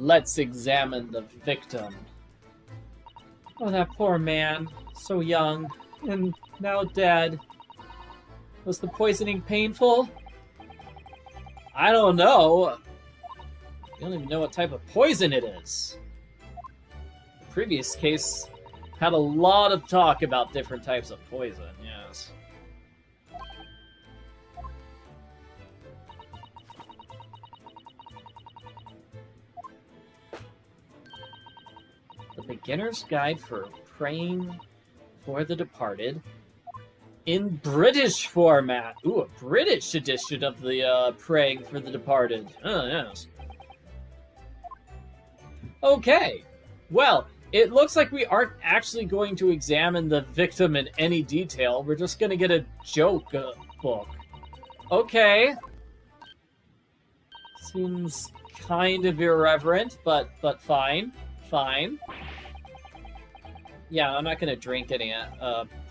Let's examine the victim. Oh, that poor man. So young. And now dead. Was the poisoning painful? I don't know. You don't even know what type of poison it is. The previous case had a lot of talk about different types of poison, yes. The Beginner's Guide for Praying for the Departed in British format. Ooh, a British edition of the Praying for the Departed. Oh, yes. Okay. Well, it looks like we aren't actually going to examine the victim in any detail. We're just going to get a joke book. Okay. Seems kind of irreverent, but fine. Fine. Yeah, I'm not going to drink any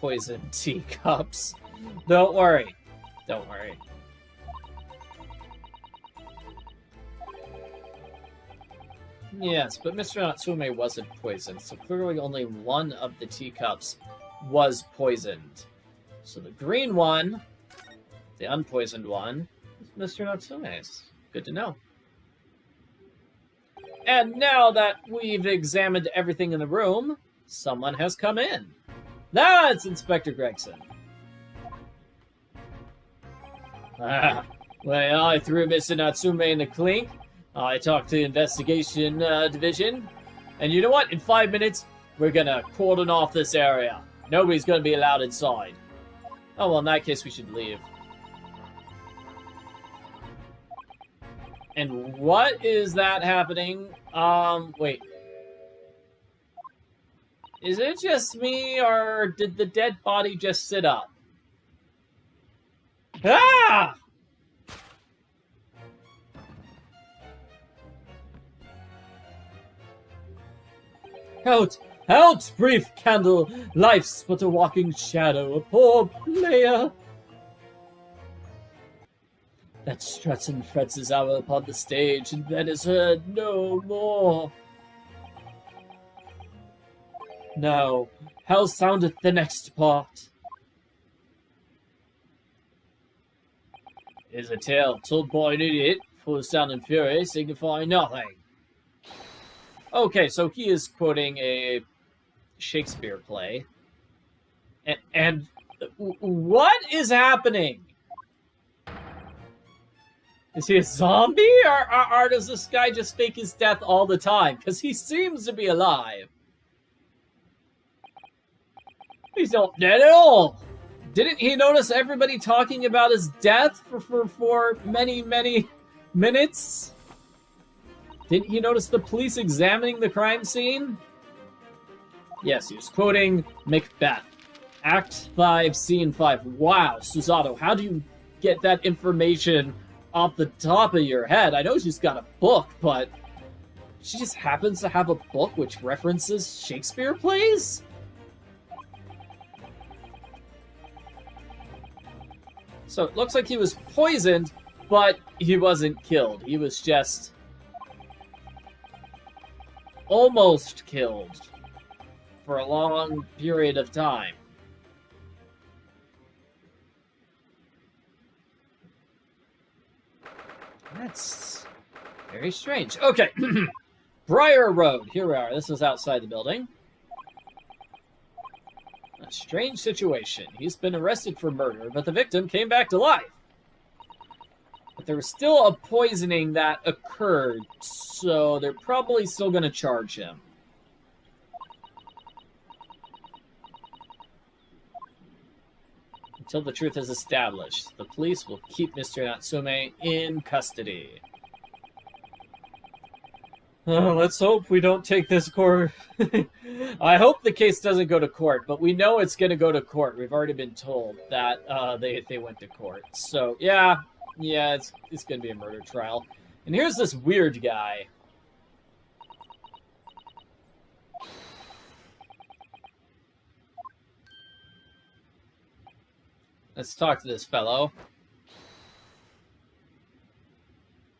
poisoned teacups. Don't worry. Don't worry. Yes, but Mr. Natsume wasn't poisoned, so clearly only one of the teacups was poisoned. So the green one, the unpoisoned one, is Mr. Natsume's. Good to know. And now that we've examined everything in the room, someone has come in. That's Inspector Gregson. Well, I threw Mr. Natsume in the clink. I talked to the investigation division. And you know what? In 5 minutes, we're going to cordon off this area. Nobody's going to be allowed inside. Oh, well, in that case, we should leave. And what is that happening? Wait. Is it just me, or did the dead body just sit up? Ah! Out! Out, brief candle! Life's but a walking shadow, a poor player! That struts and frets his hour upon the stage, and then is heard no more. Now, how soundeth the next part? Is a tale told by an idiot, full of sound and fury, signifying nothing. Okay, so he is quoting a Shakespeare play. And what is happening? Is he a zombie? Or does this guy just fake his death all the time? Because he seems to be alive. He's not dead at all. Didn't he notice everybody talking about his death for many, many minutes? Didn't he notice the police examining the crime scene? Yes, he was quoting Macbeth. Act 5, Scene 5. Wow, Susato, how do you get that information off the top of your head? I know she's got a book, but she just happens to have a book which references Shakespeare plays? So it looks like he was poisoned, but he wasn't killed. He was just almost killed for a long period of time. That's very strange. Okay. Briar Road. Here we are. This is outside the building. A strange situation. He's been arrested for murder, but the victim came back to life. But there was still a poisoning that occurred, so they're probably still going to charge him. Until the truth is established, the police will keep Mr. Natsume in custody. Let's hope we don't take this court. I hope the case doesn't go to court, but we know it's going to go to court. We've already been told that they went to court. So, yeah, it's going to be a murder trial. And here's this weird guy. Let's talk to this fellow.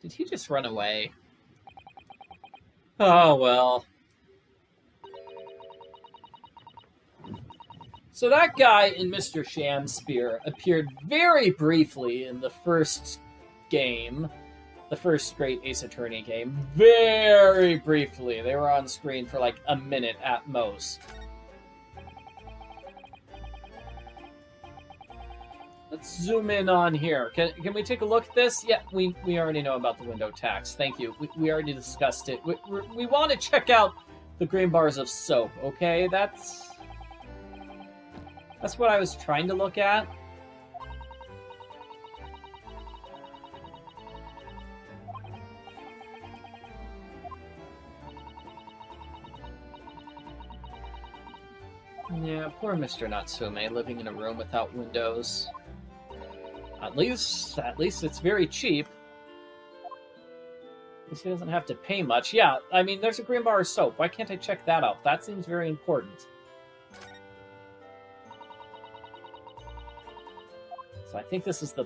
Did he just run away? Oh, well. So that guy in Mr. Shamspeare appeared very briefly in the first game, the first Great Ace Attorney game. Very briefly. They were on screen for like a minute at most. Let's zoom in on here. Can we take a look at this? Yeah, we already know about the window tax. Thank you. We already discussed it. We want to check out the green bars of soap, okay? That's what I was trying to look at. Yeah, poor Mr. Natsume living in a room without windows. At least it's very cheap. At least he doesn't have to pay much. Yeah, I mean, there's a green bar of soap. Why can't I check that out? That seems very important. So I think this is the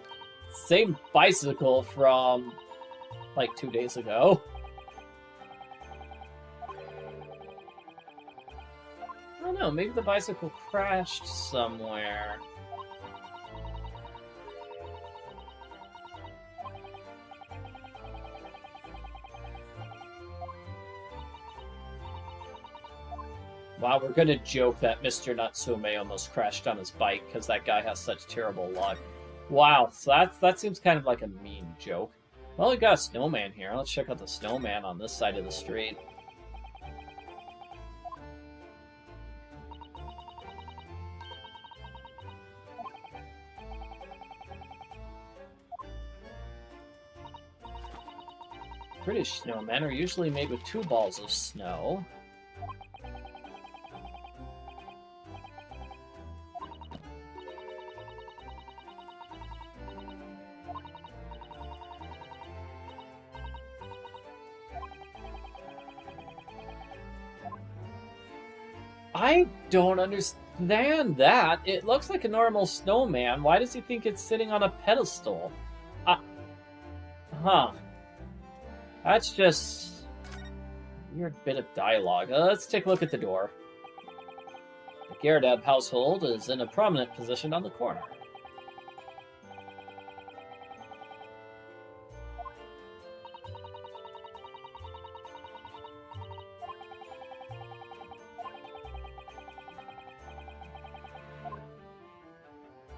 same bicycle from, like, 2 days ago. I don't know, maybe the bicycle crashed somewhere. Wow, we're gonna joke that Mr. Natsume almost crashed on his bike because that guy has such terrible luck. Wow, so that seems kind of like a mean joke. Well, we got a snowman here. Let's check out the snowman on this side of the street. British snowmen are usually made with 2 balls of snow. I don't understand that. It looks like a normal snowman. Why does he think it's sitting on a pedestal? Huh. That's just a weird bit of dialogue. Let's take a look at the door. The Garrideb household is in a prominent position on the corner.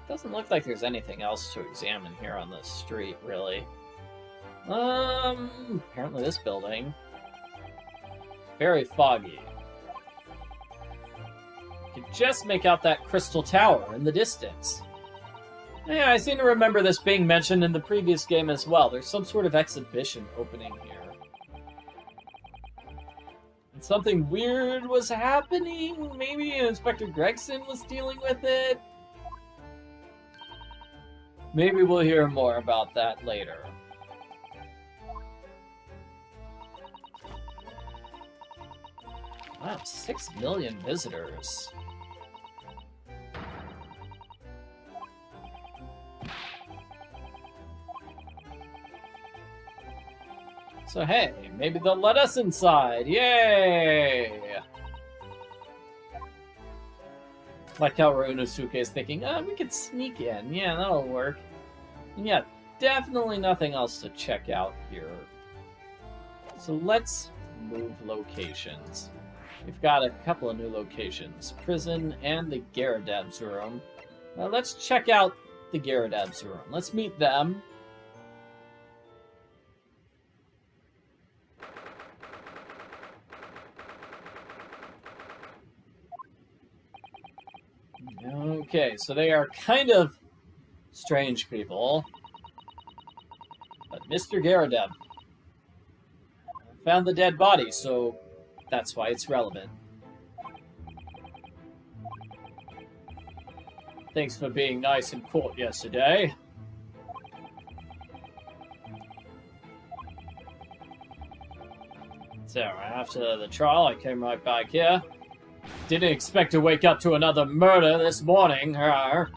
Doesn't look like there's anything else to examine here on this street, really. Apparently this building. Very foggy. You can just make out that crystal tower in the distance. Yeah, I seem to remember this being mentioned in the previous game as well. There's some sort of exhibition opening here. And something weird was happening? Maybe Inspector Gregson was dealing with it? Maybe we'll hear more about that later. Wow, 6 million visitors. So hey, maybe they'll let us inside. Yay! Like how Ryunosuke is thinking, we could sneak in. Yeah, that'll work. And yeah, definitely nothing else to check out here. So let's move locations. We've got a couple of new locations. Prison and the Garrideb's room. Now let's check out the Garrideb's room. Let's meet them. Okay, so they are kind of strange people. But Mr. Garrideb found the dead body, so that's why it's relevant. Thanks for being nice in court yesterday. So, after the trial, I came right back here. Didn't expect to wake up to another murder this morning. I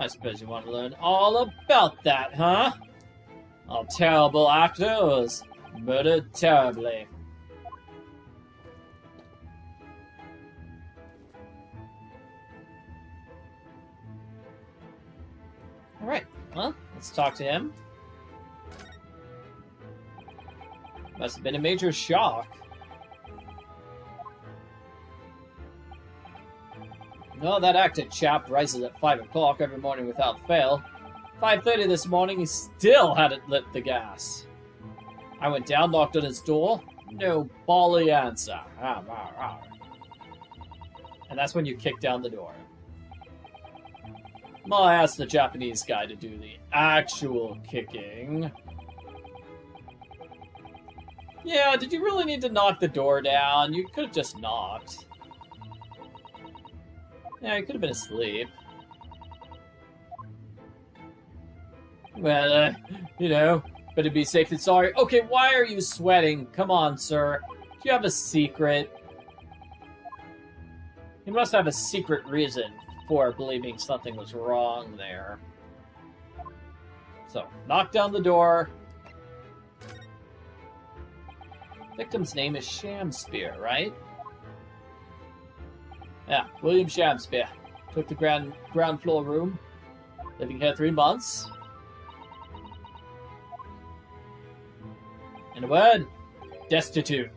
suppose you want to learn all about that, huh? Our terrible actors murdered terribly. Alright, well, let's talk to him. Must have been a major shock. No, that active chap rises at 5 o'clock every morning without fail. 5:30 this morning, he still hadn't lit the gas. I went down, knocked on his door. No bally answer. And that's when you kick down the door. Well, I asked the Japanese guy to do the actual kicking. Yeah, did you really need to knock the door down? You could have just knocked. Yeah, you could have been asleep. Well, you know, better be safe than sorry. Okay, why are you sweating? Come on, sir. Do you have a secret? You must have a secret reason for believing something was wrong there. So, knock down the door. Victim's name is Shamspeare, right? Yeah, William Shamspeare. Took the ground floor room. Living here 3 months. In a word, destitute.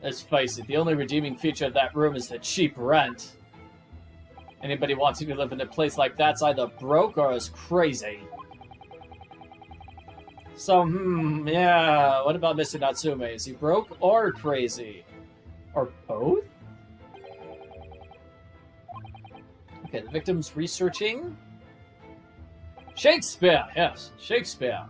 Let's face it, the only redeeming feature of that room is the cheap rent. Anybody wanting to live in a place like that's either broke or is crazy. So, yeah, what about Mr. Natsume? Is he broke or crazy? Or both? Okay, the victim's researching. Shakespeare! Yes, Shakespeare.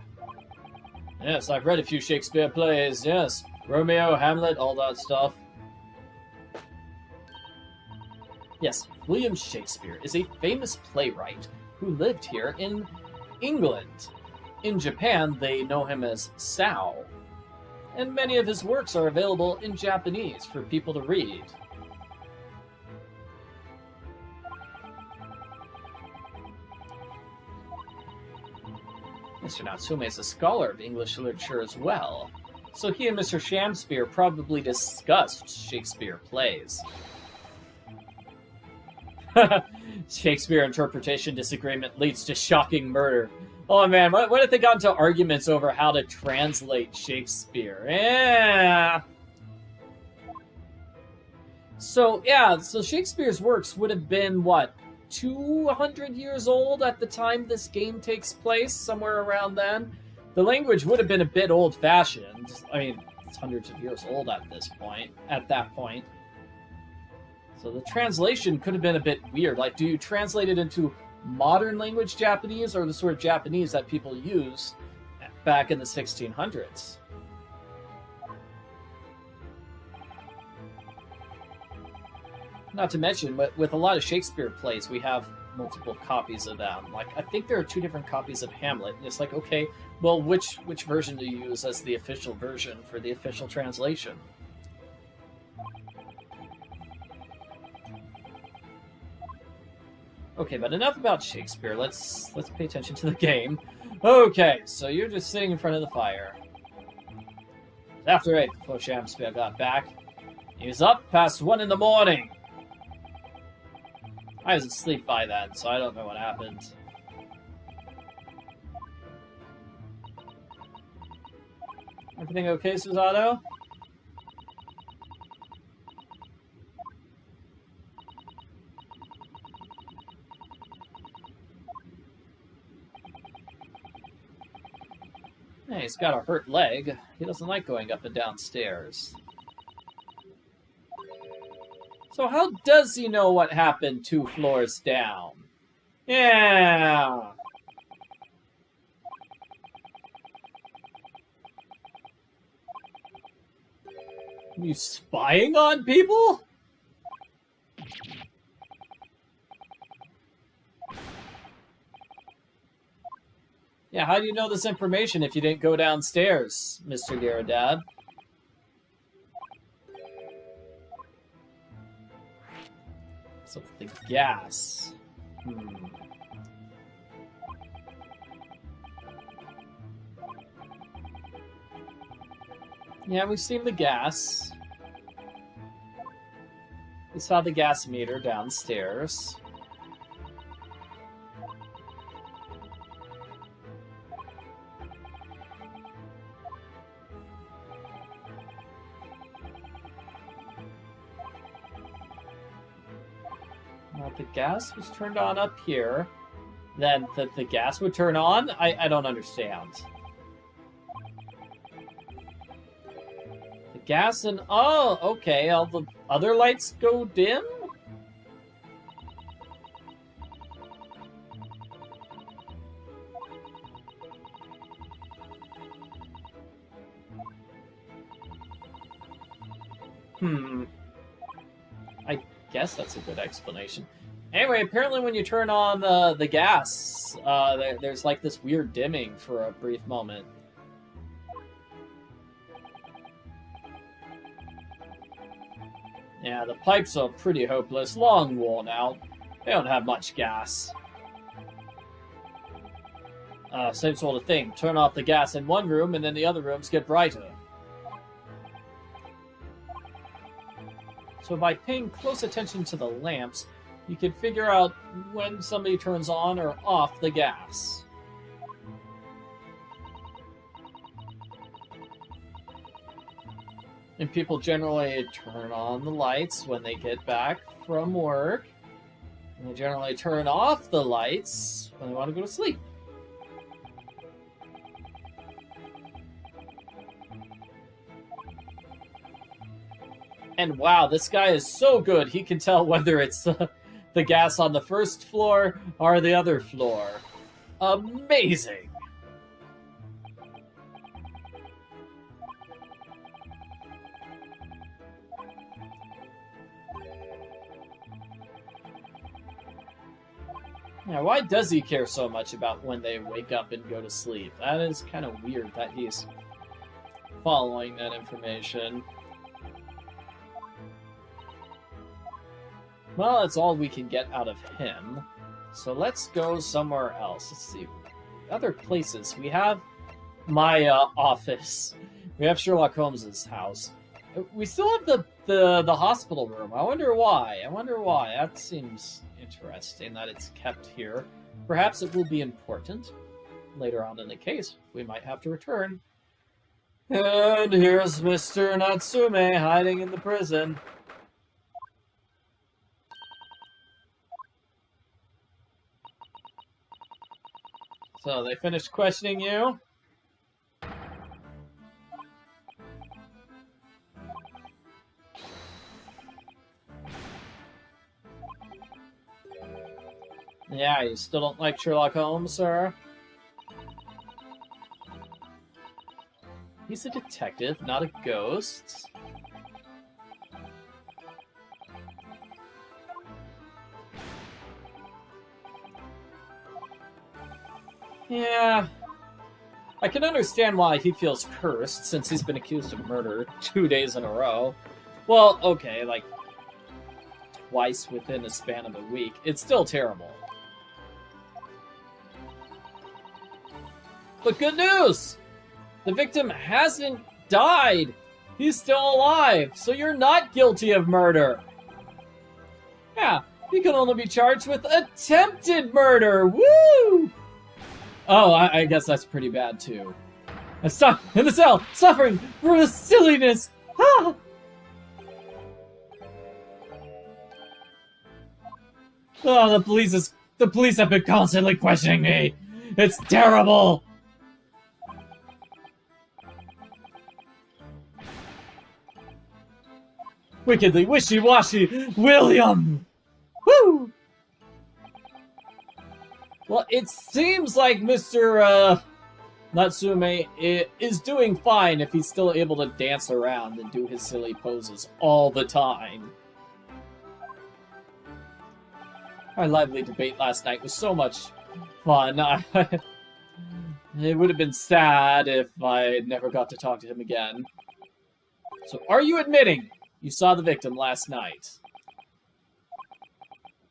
Yes, I've read a few Shakespeare plays, yes. Romeo, Hamlet, all that stuff. Yes, William Shakespeare is a famous playwright who lived here in England. In Japan, they know him as Sao, and many of his works are available in Japanese for people to read. Mr. Natsume is a scholar of English literature as well, so he and Mr. Shamspeare probably discussed Shakespeare plays. Shakespeare interpretation disagreement leads to shocking murder. Oh man, what if they got into arguments over how to translate Shakespeare? Yeah. So Shakespeare's works would have been, what, 200 years old at the time this game takes place, somewhere around then? The language would have been a bit old-fashioned. I mean, it's hundreds of years old at that point. So the translation could have been a bit weird. Like, do you translate it into modern language Japanese or the sort of Japanese that people use back in the 1600s? Not to mention, with a lot of Shakespeare plays, we have multiple copies of them. Like, I think there are 2 different copies of Hamlet. And it's like, okay, well, which version do you use as the official version for the official translation? Okay, but enough about Shakespeare. Let's pay attention to the game. Okay, so you're just sitting in front of the fire. After 8 before Shamspeare got back. He was up past 1 in the morning. I was asleep by then, so I don't know what happened. Everything okay, Susato? Yeah, he's got a hurt leg. He doesn't like going up and down stairs. So how does he know what happened 2 floors down? Yeah. You spying on people? Yeah, how do you know this information if you didn't go downstairs, Mr. Garrideb? So it's the gas. Yeah, we've seen the gas. We saw the gas meter downstairs. Now, if the gas was turned on up here, then the gas would turn on? I don't understand. The gas and... Oh, okay. All the other lights go dim? I guess that's a good explanation. Anyway, apparently when you turn on the gas, there's like this weird dimming for a brief moment. Yeah, the pipes are pretty hopeless, long worn out. They don't have much gas. Same sort of thing. Turn off the gas in one room and then the other rooms get brighter. So by paying close attention to the lamps, you can figure out when somebody turns on or off the gas. And people generally turn on the lights when they get back from work. And they generally turn off the lights when they want to go to sleep. And wow, this guy is so good. He can tell whether it's the gas on the first floor or the other floor. Amazing! Now, why does he care so much about when they wake up and go to sleep? That is kind of weird that he's following that information. Well, that's all we can get out of him. So let's go somewhere else. Let's see. Other places. We have my office. We have Sherlock Holmes's house. We still have the hospital room. I wonder why. That seems interesting that it's kept here. Perhaps it will be important. Later on in the case, we might have to return. And here's Mr. Natsume hiding in the prison. So, they finished questioning you? Yeah, you still don't like Sherlock Holmes, sir? He's a detective, not a ghost. Yeah. I can understand why he feels cursed, since he's been accused of murder 2 days in a row. Well, okay, like, twice within a span of a week. It's still terrible. But good news! The victim hasn't died! He's still alive, so you're not guilty of murder! Yeah, you can only be charged with attempted murder! Woo! Oh, I guess that's pretty bad, too. I'm stuck in the cell, suffering from the silliness! Ah! Oh, the police have been constantly questioning me! It's terrible! Wickedly wishy-washy, William! Woo! Well, it seems like Mr. Natsume is doing fine if he's still able to dance around and do his silly poses all the time. Our lively debate last night was so much fun. It would have been sad if I never got to talk to him again. So, are you admitting you saw the victim last night?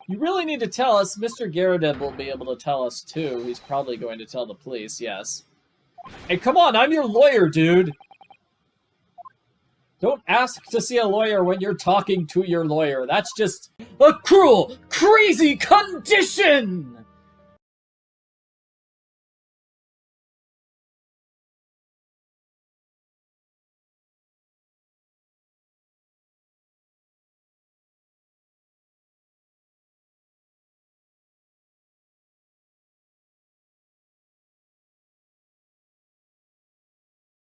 You really need to tell us. Mr. Garrideb will be able to tell us, too. He's probably going to tell the police, yes. Hey, come on, I'm your lawyer, dude! Don't ask to see a lawyer when you're talking to your lawyer. That's just a cruel, crazy condition!